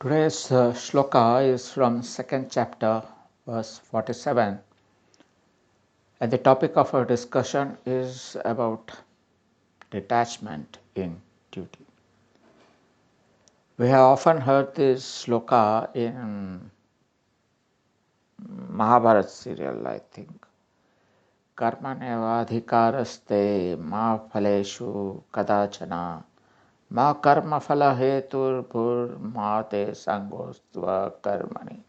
Today's shloka is from second chapter, verse 47, and the topic of our discussion is about detachment in duty. We have often heard this shloka in Mahabharata serial, I think. Karmanevadhikaraste ma phaleshu kadachana ma karma phala hetur bhur ma te sangostva karmani.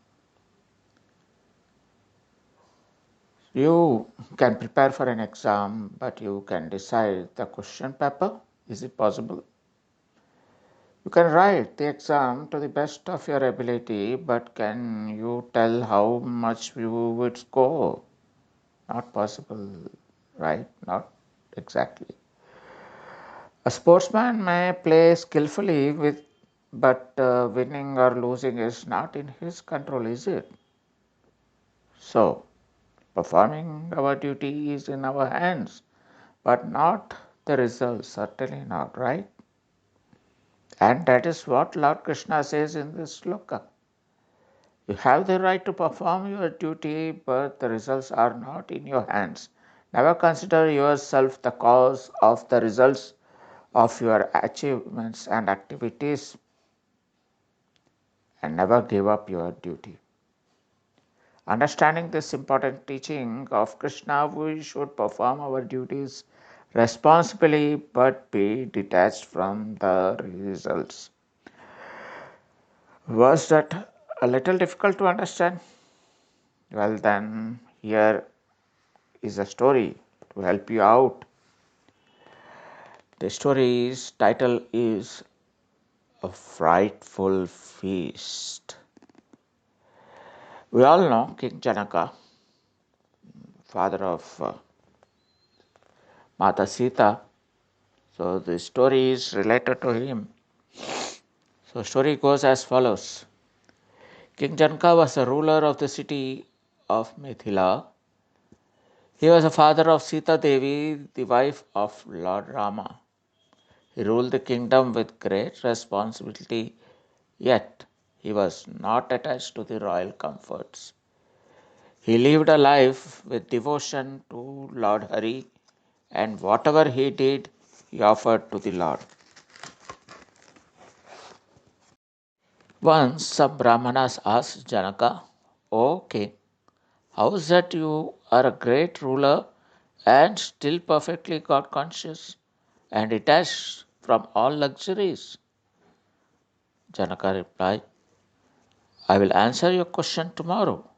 You can prepare for an exam, but you can decide the question paper. Is it possible? You can write the exam to the best of your ability, but can you tell how much you would score? Not possible, right? Not exactly. A sportsman may play skillfully but winning or losing is not in his control, is it? So, performing our duty is in our hands, but not the results, certainly not, right? And that is what Lord Krishna says in this sloka. You have the right to perform your duty, but the results are not in your hands. Never consider yourself the cause of the results of your achievements and activities, and never give up your duty. Understanding this important teaching of Krishna, we should perform our duties responsibly but be detached from the results. Was that a little difficult to understand? Well, then, here is a story to help you out. The story's title is A Frightful Feast. We all know King Janaka, father of Mata Sita. So the story is related to him. So story goes as follows. King Janaka was a ruler of the city of Mithila. He was the father of Sita Devi, the wife of Lord Rama. He ruled the kingdom with great responsibility, yet he was not attached to the royal comforts. He lived a life with devotion to Lord Hari, and whatever he did, he offered to the Lord. Once some Brahmanas asked Janaka, "O king, how is that you are a great ruler and still perfectly God conscious and detached from all luxuries?" Janaka replied, "I will answer your question tomorrow.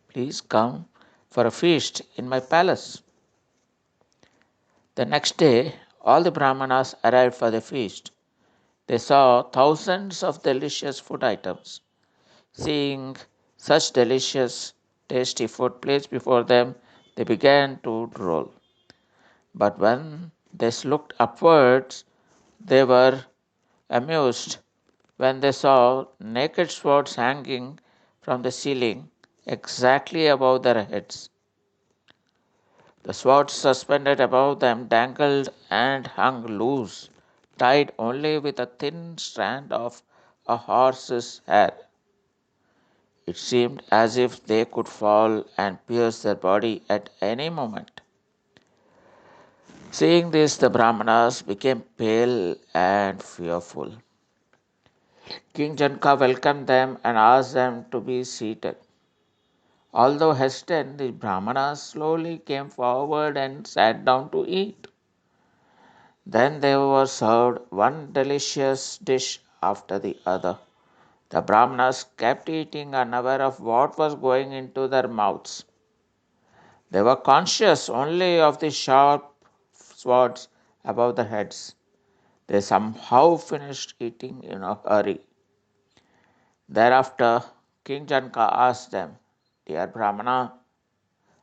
Please come for a feast in my palace." The next day, all the Brahmanas arrived for the feast. They saw thousands of delicious food items. Seeing such delicious, tasty food placed before them, they began to drool. But when they looked upwards, they were amused when they saw naked swords hanging from the ceiling exactly above their heads. The swords suspended above them dangled and hung loose, tied only with a thin strand of a horse's hair. It seemed as if they could fall and pierce their body at any moment. Seeing this, the Brahmanas became pale and fearful. King Janaka welcomed them and asked them to be seated. Although hesitant, the Brahmanas slowly came forward and sat down to eat. Then they were served one delicious dish after the other. The Brahmanas kept eating, unaware of what was going into their mouths. They were conscious only of the sharp swords above their heads. They somehow finished eating in a hurry. Thereafter, King Janaka asked them, "Dear Brahmana,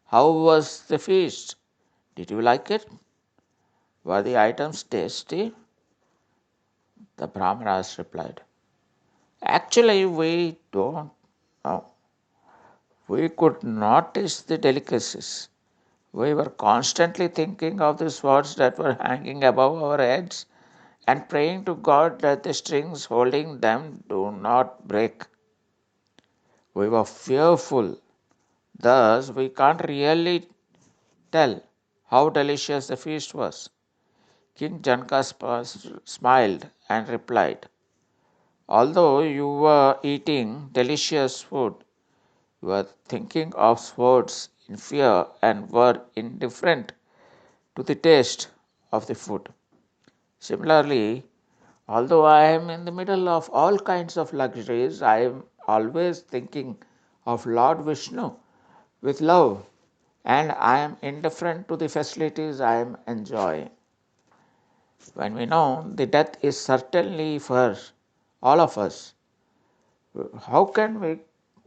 how was the feast? Did you like it? Were the items tasty?" The Brahmanas replied, "Actually, we don't know. We could not taste the delicacies. We were constantly thinking of the swords that were hanging above our heads and praying to God that the strings holding them do not break. We were fearful, thus, we can't really tell how delicious the feast was. King Janka smiled and replied, although you were eating delicious food, you were thinking of swords in fear and were indifferent to the taste of the food. Similarly, although I am in the middle of all kinds of luxuries, I am always thinking of Lord Vishnu with love, and I am indifferent to the facilities I am enjoying. When we know the death is certainly for all of us, how can we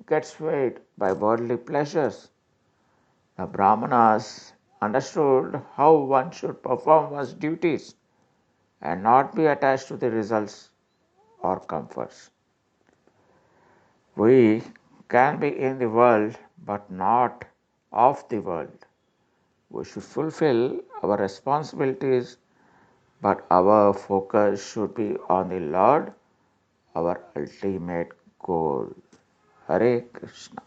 get swayed by worldly pleasures? The Brahmanas understood how one should perform one's duties and not be attached to the results or comforts. We can be in the world but not of the world. We should fulfill our responsibilities, but our focus should be on the Lord, our ultimate goal. Hare Krishna.